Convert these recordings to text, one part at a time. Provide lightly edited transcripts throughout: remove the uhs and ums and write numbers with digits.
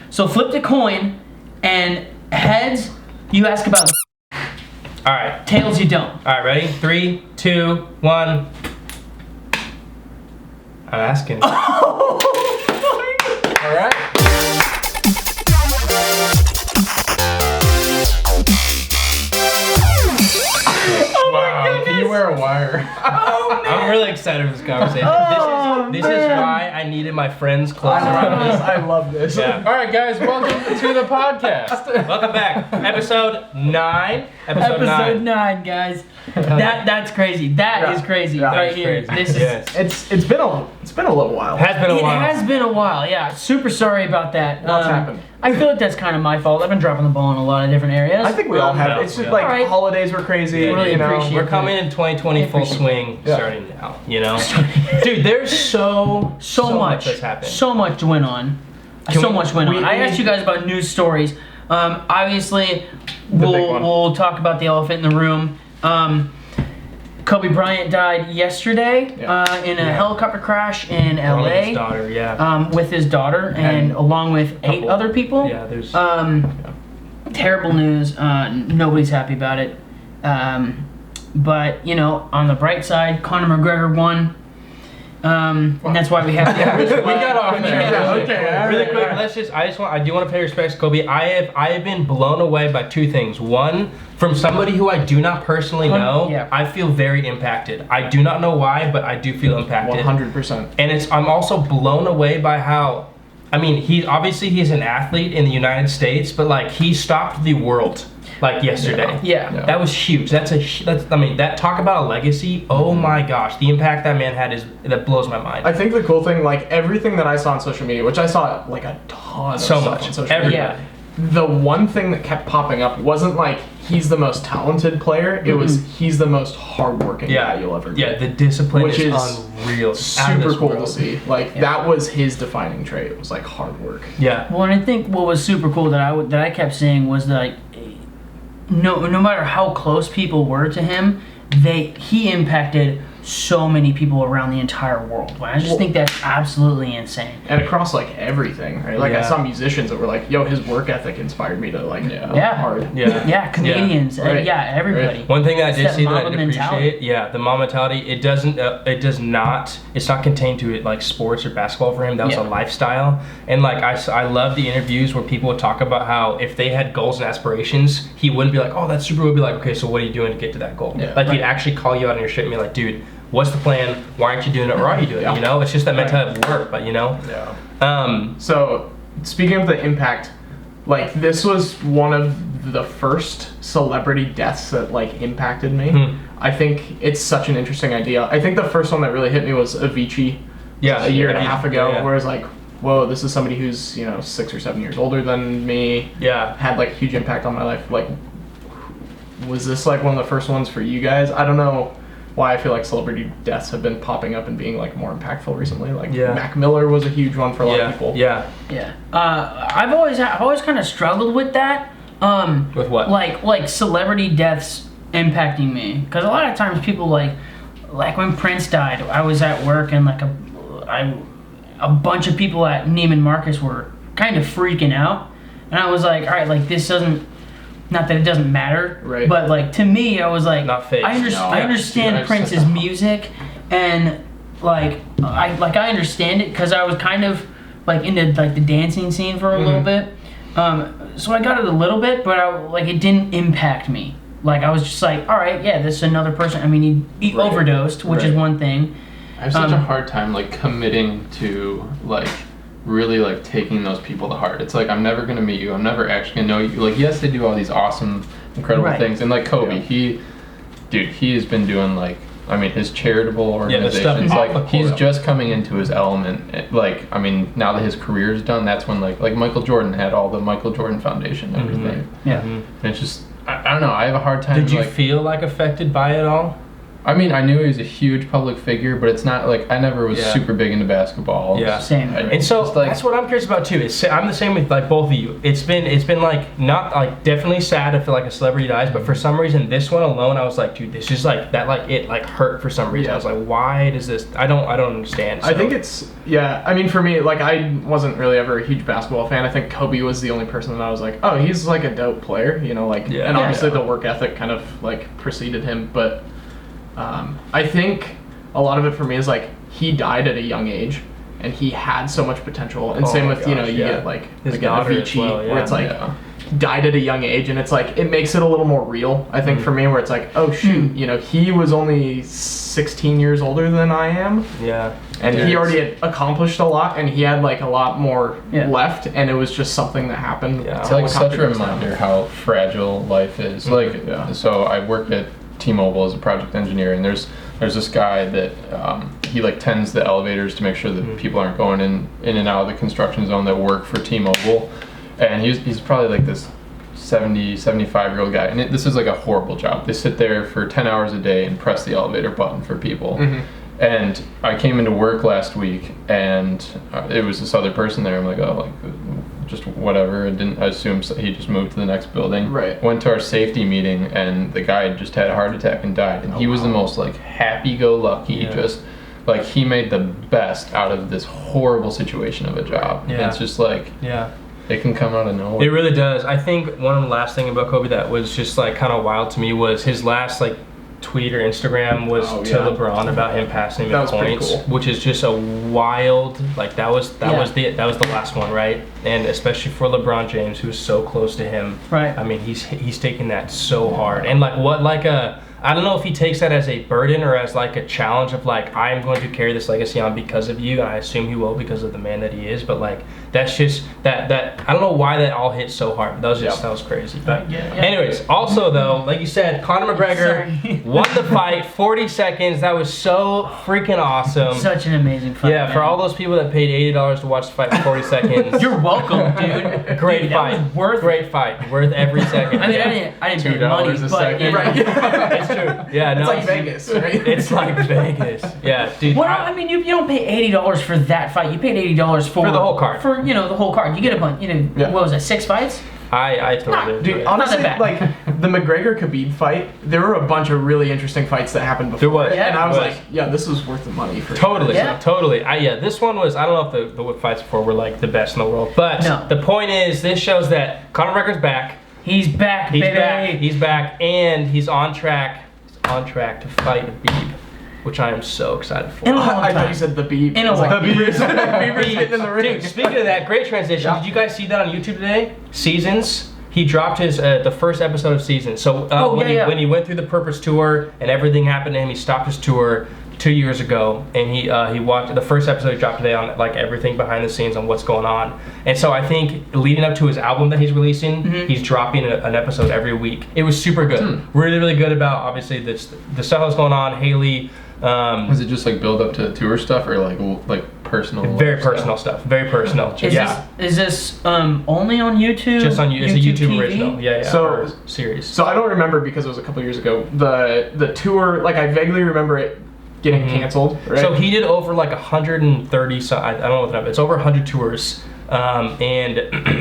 So flip the coin, and heads, you ask about. All right. Tails, you don't. All right, ready? 3, 2, 1. I'm asking. All right. Wow, can you wear a wire? Oh, man. I'm really excited for this conversation. This is why I needed my friends close around this. I love this. Yeah. All right, guys, welcome to the podcast. Welcome back. Episode 9. Episode 9, guys. That's crazy. That is crazy Yeah, right it's here. crazy. This is. Yes. It's been a little while. Has been a It while. has been a while, yeah. Super sorry about that. What's happened? I feel like that's kind of my fault. I've been dropping the ball in a lot of different areas. I think we all have. Yeah, It's just yeah. like All right. holidays were crazy. Really you know. appreciate We're coming in 2020 full swing Yeah. starting now, you know? Dude, there's so much that's happened. So much went on. Much went on. I asked you guys about news stories. Obviously, big one. we'll talk about the elephant in the room. Kobe Bryant died yesterday in a helicopter crash in LA. His daughter, yeah. With his daughter and along with 8 other people. Yeah, there's... Terrible news. Nobody's happy about it. But, you know, on the bright side, Conor McGregor won. And that's why we have to... We got off there. Yeah, Okay. Really quick, I do want to pay respects to Kobe. I have been blown away by 2 things. One, from somebody who I do not personally know, Yeah. I feel very impacted. I do not know why, but I do feel impacted. 100%. And I'm also blown away by how, I mean, he's an athlete in the United States, but like he stopped the world like yesterday. Yeah. That was huge. That talk about a legacy. Oh my gosh, the impact that man had that blows my mind. I think the cool thing, like everything that I saw on social media, which I saw like a ton of So stuff much. on social Everybody. media. The one thing that kept popping up wasn't like he's the most talented player. It was he's the most hardworking guy you'll ever meet. Yeah, the discipline Which is unreal. Out of super this cool world. to see. Like that was his defining trait. It was like hard work. Yeah. Well, and I think what was super cool that I kept seeing was like, no matter how close people were to him, he impacted so many people around the entire world. I just think that's absolutely insane. And across like everything, right? Like I Yeah. saw musicians that were like, "Yo, his work ethic inspired me to like hard." Yeah. Comedians, Right. everybody. One thing that I did It's see that that I Mamba did mentality. appreciate, the mom mentality. It's not contained to it like sports or basketball for him. That was a lifestyle. And like I love the interviews where people would talk about how if they had goals and aspirations, he wouldn't be like, "Oh, that's super." He would be like, "Okay, so what are you doing to get to that goal?" Yeah. Like he'd actually call you out on your shit and be like, "Dude, what's the plan? Why aren't you doing it? Or are you doing it?" You know, it's just that mentality of work, but you know. Yeah. So speaking of the impact, like this was one of the first celebrity deaths that like impacted me. I think it's such an interesting idea. I think the first one that really hit me was Avicii. Yeah, a year and a half ago, yeah. where it's like, whoa, this is somebody who's 6 or 7 years older than me. Yeah. Had like huge impact on my life. Like, was this like one of the first ones for you guys? I don't know why I feel like celebrity deaths have been popping up and being like more impactful recently. Like Mac Miller was a huge one for a lot of people. Yeah. I've always kind of struggled with that. With what? Like celebrity deaths impacting me, because a lot of times people like when Prince died, I was at work and like a bunch of people at Neiman Marcus were kind of freaking out, and I was like, all right, like this doesn't. Not that it doesn't matter, Right. but like to me, I was like, Not fake. I understand Yeah, Prince's music, and like I understand it because I was kind of like into like the dancing scene for a little bit, so I got it a little bit, but it didn't impact me. Like I was just like, all right, yeah, this is another person. I mean, he overdosed, which is one thing. I have such a hard time like committing to like really like taking those people to heart. It's like I'm never gonna meet you. I'm never actually gonna know you. Like yes, they do all these awesome, incredible things, and like Kobe, he has been doing like his charitable organizations. He's just coming into his element. Like I mean, now that his career's done, that's when like Michael Jordan had all the Michael Jordan Foundation and everything. Yeah. And it's just I don't know. I have a hard time. Did you feel like affected by it all? I mean, I knew he was a huge public figure, but it's not like I never was super big into basketball. Yeah, same. And so that's what I'm curious about too. I'm the same with like both of you. It's been like not like definitely sad if like a celebrity dies, but for some reason this one alone, I was like, dude, this is like that like it like hurt for some reason. Yeah. I was like, why does this? I don't understand. So. I think it's I mean, for me, like I wasn't really ever a huge basketball fan. I think Kobe was the only person that I was like, oh, he's like a dope player, you know, like, and obviously the work ethic kind of like preceded him, but. I think a lot of it for me is like he died at a young age and he had so much potential, and same with you get like his again, daughter Avicii, as well, where it's like died at a young age, and it's like it makes it a little more real, I think, for me, where it's like, oh shoot, you know, he was only 16 years older than I am, and he already had accomplished a lot, and he had like a lot more left, and it was just something that happened. It's like such a reminder how fragile life is. So I worked at T-Mobile as a project engineer, and there's this guy that he like tends the elevators to make sure that people aren't going in and out of the construction zone that work for T-Mobile, and he's probably like this 75-year-old guy, and this is like a horrible job. They sit there for 10 hours a day and press the elevator button for people. And I came into work last week, and it was this other person there. I'm like, oh, like just whatever. I assumed he just moved to the next building. Right. Went to our safety meeting, and the guy just had a heart attack and died. And he was the most like happy-go-lucky, just like he made the best out of this horrible situation of a job. And it's just like it can come out of nowhere. It really does. I think one last thing about Kobe that was just like kind of wild to me was his last like tweet or Instagram was to LeBron about him passing him in points, which is just a wild, like that was the last one, right? And especially for LeBron James, who's so close to him, right? I mean, he's taking that so hard, and like I don't know if he takes that as a burden or as like a challenge of like, I am going to carry this legacy on because of you, and I assume he will because of the man that he is, but like that's just that I don't know why that all hit so hard, but that was crazy. But anyways, also though, like you said, Conor McGregor won the fight, 40 seconds. That was so freaking awesome. Such an amazing fight. Yeah, for all those people that paid $80 to watch the fight for 40 seconds. You're welcome, dude. Great fight. That was worth Great fight. Worth every second. I mean, I didn't pay money, but it's true. Yeah, it's no, like Vegas, right? It's like Vegas. Yeah, dude. Well, I mean, you don't pay $80 for that fight. You paid $80 for the whole card. For the whole card. You get a bunch. What was it? 6 fights? I totally dude, honestly, like the McGregor Khabib fight, there were a bunch of really interesting fights that happened before. There was, and I was like, this was worth the money for totally. This one was. I don't know if the fights before were like the best in the world, but the point is, this shows that Conor McGregor's back. He's back, baby. He's back, and he's on track. To fight Khabib, which I am so excited for. I thought you said the Beeb. Bieber's getting in the ring. Dude, speaking of that, great transition. Did you guys see that on YouTube today? Seasons. He dropped his the first episode of Seasons. So when he went through the Purpose tour and everything happened to him, he stopped his tour 2 years ago, and he watched the first episode he dropped today on like everything behind the scenes on what's going on. And so I think leading up to his album that he's releasing, he's dropping an episode every week. It was super good, really good about obviously the stuff that's going on. Haley. Was it just like build up to tour stuff or like personal? Very personal stuff. Very personal. Is this only on YouTube? Just on YouTube. It's a YouTube TV? original. Yeah. So series. So I don't remember because it was a couple years ago. The tour, like I vaguely remember it getting canceled. Right? So he did over like 130. So I don't know what the number. It's over 100 tours. And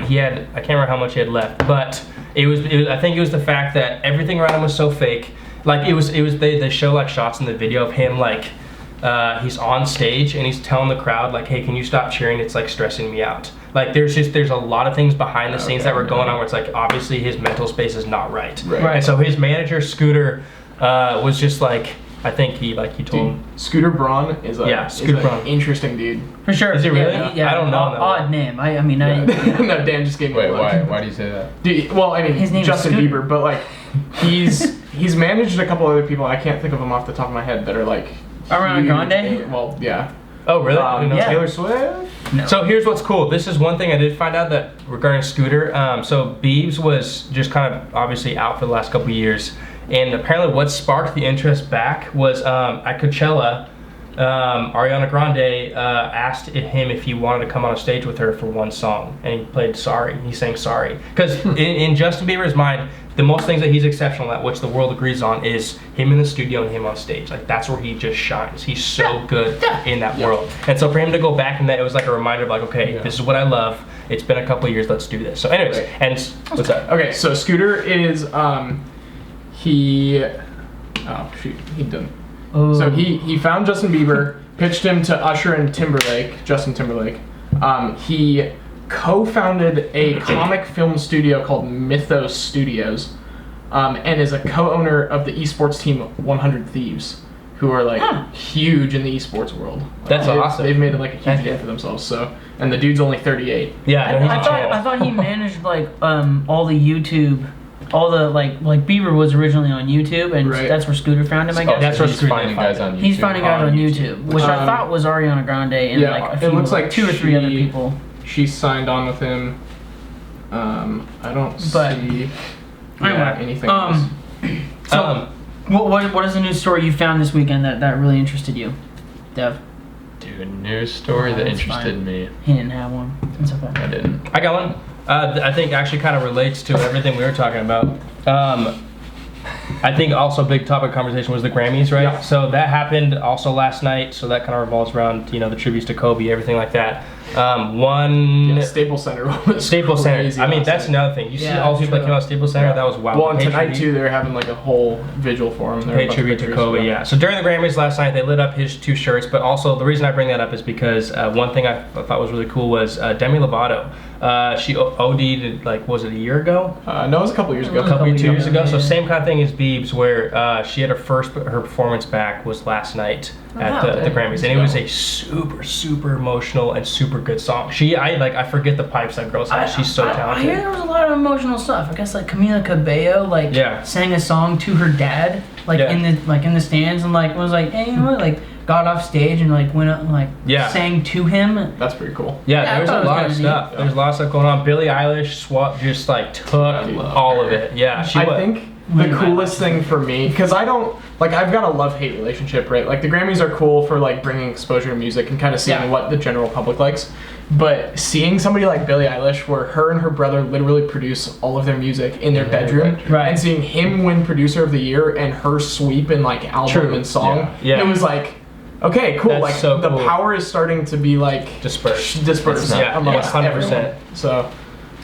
he had, I can't remember how much he had left, but it was I think it was the fact that everything around him was so fake. Like they show like shots in the video of him like he's on stage and he's telling the crowd like, hey, can you stop cheering? It's like stressing me out. Like there's a lot of things behind the scenes that were going on where it's like obviously his mental space is not right. And so his manager Scooter was just like, I think he told him. Scooter Braun is an interesting dude. For sure. Is he really? Yeah. I don't know. Odd name. I mean, no, Dan just gave me a look. Why do you say that? Dude, well, I mean, his name Justin is Bieber, but like he's managed a couple other people. I can't think of them off the top of my head that are like Ariana Grande. Well, yeah. Oh, really? Taylor Swift. No. So here's what's cool. This is one thing I did find out that regarding Scooter. So Biebs was just kind of obviously out for the last couple of years. And apparently what sparked the interest back was at Coachella, Ariana Grande asked him if he wanted to come on a stage with her for one song, and he played Sorry. He sang Sorry. Because in Justin Bieber's mind, the most things that he's exceptional at, which the world agrees on, is him in the studio and him on stage. Like, that's where he just shines. He's so good in that world. And so for him to go back and that, it was like a reminder of like, okay, this is what I love. It's been a couple of years, let's do this. So anyways, and what's that? Okay, so Scooter is, he didn't. Oh. So he found Justin Bieber, pitched him to Usher and Justin Timberlake. He co-founded a comic film studio called Mythos Studios, and is a co-owner of the esports team 100 Thieves, who are like huge in the esports world. That's awesome. They've made like a huge name for themselves. So, and the dude's only 38. Yeah, no, he's a champ. I thought he managed like all the YouTube. All the like Bieber was originally on YouTube, and that's where Scooter found him. I guess that's where he's Scooter finding guys on YouTube. He's finding guys on YouTube, which I thought was Ariana Grande and like a few, it looks like 2 or 3 other people. She signed on with him. I don't see anything else. So, what is the news story you found this weekend that really interested you, Dev? Dude, a news story that interested me. He didn't have one. It's okay. I didn't. I got one. I think actually kind of relates to everything we were talking about. I think also a big topic of conversation was the Grammys, right? Yeah. So that happened also last night. So that kind of revolves around, the tributes to Kobe, everything like that. Staples Center was Staples Center. crazy I mean, last that's night. another thing. You see all the people that came out of Staples Center. That was wild. Well, and tonight too, they're having like a whole vigil for him. Pay tribute to Kobe, yeah. So during the Grammys last night, they lit up his 2 shirts. But also, the reason I bring that up is because one thing I thought was really cool was Demi Lovato. She OD'd, like, was it a year ago? No, it was a couple years ago. A couple years ago. So same kind of thing as Biebs, where she had her performance back was last night at the Grammys, and it was a super emotional and super good song. I forget the pipes that girl sang. She's so talented. I hear there was a lot of emotional stuff. I guess like Camila Cabello sang a song to her dad in the stands, and was like, hey, you know what, got off stage and went up and sang to him. That's pretty cool. Yeah, there's a lot of stuff. There's a lot of stuff going on. Billie Eilish just took all of it. Yeah, I think the coolest thing for me, because I don't I've got a love-hate relationship, right? Like the Grammys are cool for bringing exposure to music and kind of seeing what the general public likes. But seeing somebody like Billie Eilish, where her and her brother literally produce all of their music in their bedroom, and seeing him win Producer of the Year and her sweep in album and song, it was okay, cool. That's so the cool. power is starting to be dispersed. Amongst 100%. everyone. So.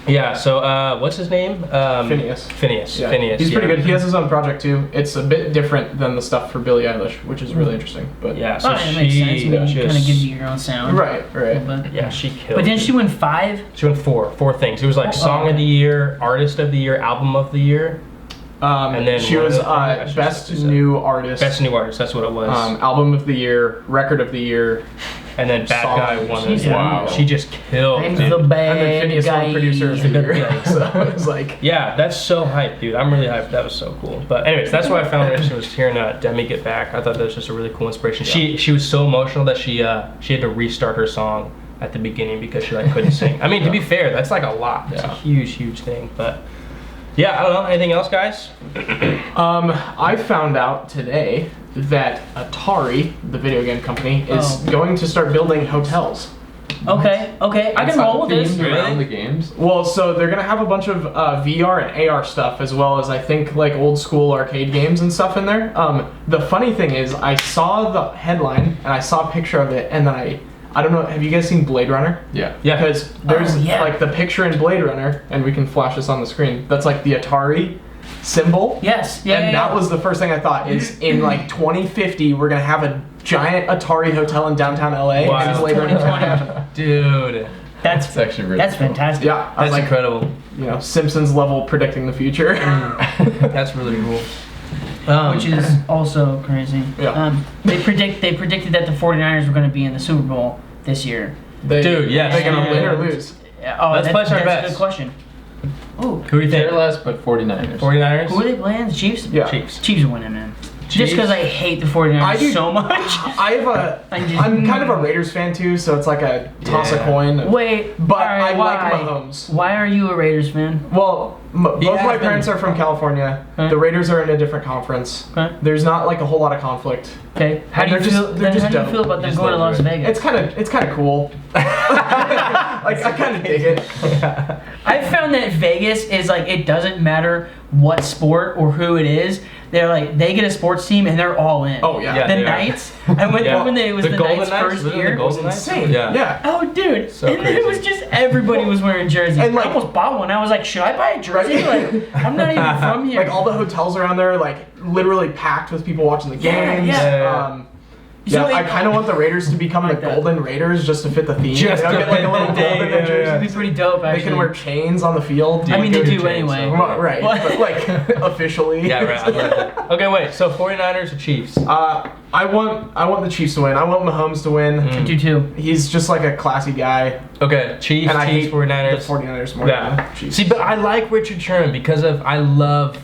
Yeah, so what's his name? Phineas. Yeah. Phineas. He's pretty good. He has his own project too. It's a bit different than the stuff for Billie Eilish, which is really interesting. But yeah, so it makes sense. It kind of gives you your own sound. Right. But, yeah, she killed. But didn't she win 5? She won 4 things. It was Song of the Year, Artist of the Year, Album of the Year. And then she was Best New Artist. Best New Artist, that's what it was. Album of the Year, Record of the Year. And then Bad Guy won it. Wow. She just killed it. The bad and then Phineas won Producer of the Year. So it was yeah, that's so hyped, dude. I'm really hyped. That was so cool. But anyways, that's what I found interesting was hearing Demi get back. I thought that was just a really cool inspiration. Yeah. She was so emotional that she had to restart her song at the beginning because she couldn't sing. I mean, to be fair, that's a lot. It's a huge thing. But yeah, I don't know. Anything else, guys? I found out today that Atari, the video game company, is going to start building hotels. Okay, I can roll with this. Around the games? Well, so they're gonna have a bunch of VR and AR stuff, as well as I think old school arcade games and stuff in there. The funny thing is, I saw the headline and I saw a picture of it, and then I don't know. Have you guys seen Blade Runner? Yeah. Because there's the picture in Blade Runner, and we can flash this on the screen. That's the Atari symbol. Yes. That was the first thing I thought is in 2050 we're gonna have a giant Atari hotel in downtown LA. Wow. And Blade Runner. Dude. That's actually really That's cool. fantastic. Yeah. That's incredible. Simpsons level predicting the future. That's really cool. Which is also crazy. Yeah. They predicted that the 49ers were going to be in the Super Bowl this year. Dude, yes. They're gonna win or lose. Let's place our that's bets. a good question. Ooh. Who do you think? Care less, but 49ers. 49ers? Who are they playing? The Chiefs? Yeah. Chiefs. Chiefs are winning, man. Just because I hate the 49ers so much. I'm kind of a Raiders fan too, so it's like a toss a coin. Wait, but I like Mahomes. Why are you a Raiders fan? Well, both my parents are from California. Okay. The Raiders are in a different conference. Okay. There's not like a whole lot of conflict. Okay. How do you feel about them going to Las Vegas? It's kind of cool. Like I kind of dig it. I found that Vegas is like it doesn't matter what sport or who it is. They're like they get a sports team and they're all in. Oh yeah. The Knights. I went there when it was the Knights' first year. The Golden Knights? Insane. Yeah. Oh dude. So and then it was just everybody was wearing jerseys. And like, I almost bought one. I was like, should I buy a jersey? Like I'm not even from here. Like all the hotels around there, like literally packed with people watching the games. So I kind of want the Raiders to become the Golden Raiders just to fit the theme. Just to get like a little fit the gold in their theme, jerseys. It'd be pretty dope, actually. They can wear chains on the field. I mean, they do chains, anyway. Well, right, but like officially. Yeah, right. I love it. Okay, wait. So 49ers or Chiefs? I want the Chiefs to win. I want Mahomes to win. I do too. He's just like a classy guy. Okay, Chiefs, And I hate 49ers. the 49ers more than the Chiefs. See, but I like Richard Sherman because of I like.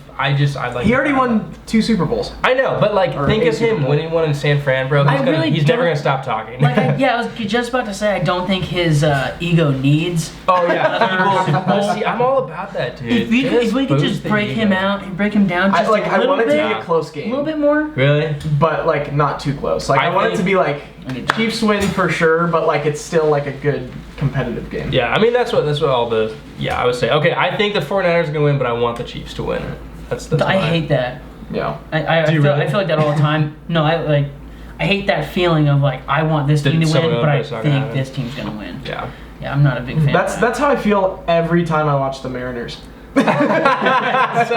He already won 2 Super Bowls. I know, but like Or think a of Super him Bowl. winning one in San Fran, bro. He's never gonna stop talking. Like, I was just about to say, I don't think his ego needs. Oh yeah, another Super Bowl. See, I'm all about that, dude. If we could just boost the break him ego. out, break him down just I a little want it bit, to be a close a game. little bit more. Really? But like not too close. Like I want it to be like Chiefs win for sure, but like it's still like a good competitive game. Yeah, I mean that's what all the I would say. Okay, I think the 49ers are gonna win, but I want the Chiefs to win. That's I hate that. Yeah. I feel like that all the time. No, I hate that feeling of like I want this team to win, but I think this team's gonna win. Yeah. Yeah, I'm not a big fan. That's how I feel every time I watch the Mariners. So sad.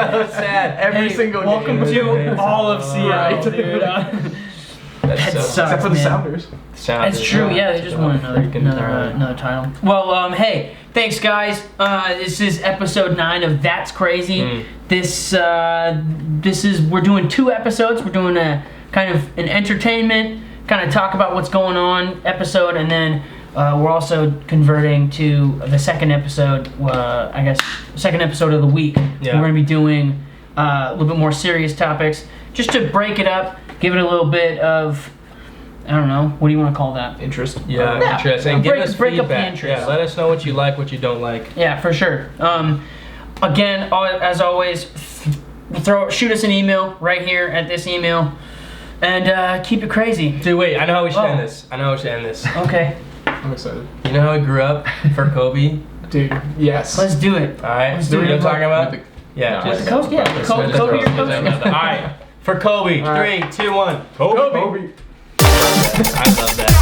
Every single game. Welcome to all of Seattle, dude. That sucks. Except for the man. Sounders. That's true. Yeah, they just won another title. Well, hey, thanks guys. This is episode 9 of That's Crazy. This is we're doing 2 episodes. We're doing a kind of an entertainment, kind of talk about what's going on episode, and then we're also converting to the second episode. I guess second episode of the week. Yeah. We're gonna be doing a little bit more serious topics, just to break it up. Give it a little bit of, I don't know, what do you want to call that? Interest. Yeah, interest. And give us break up the feedback. interest. Yeah, let us know what you like, what you don't like. Yeah, for sure. Again, as always, shoot us an email right here at this email, and keep it crazy. Dude, wait, I know how we should end this. Okay. I'm excited. You know how we grew up for Kobe? Dude, yes. Let's do it. All right, Let's do do you know it. what I'm talking about? Yeah. With the coach? Yeah. Kobe your coach? All right, for Kobe, All right. 3, 2, 1. Kobe. I love that.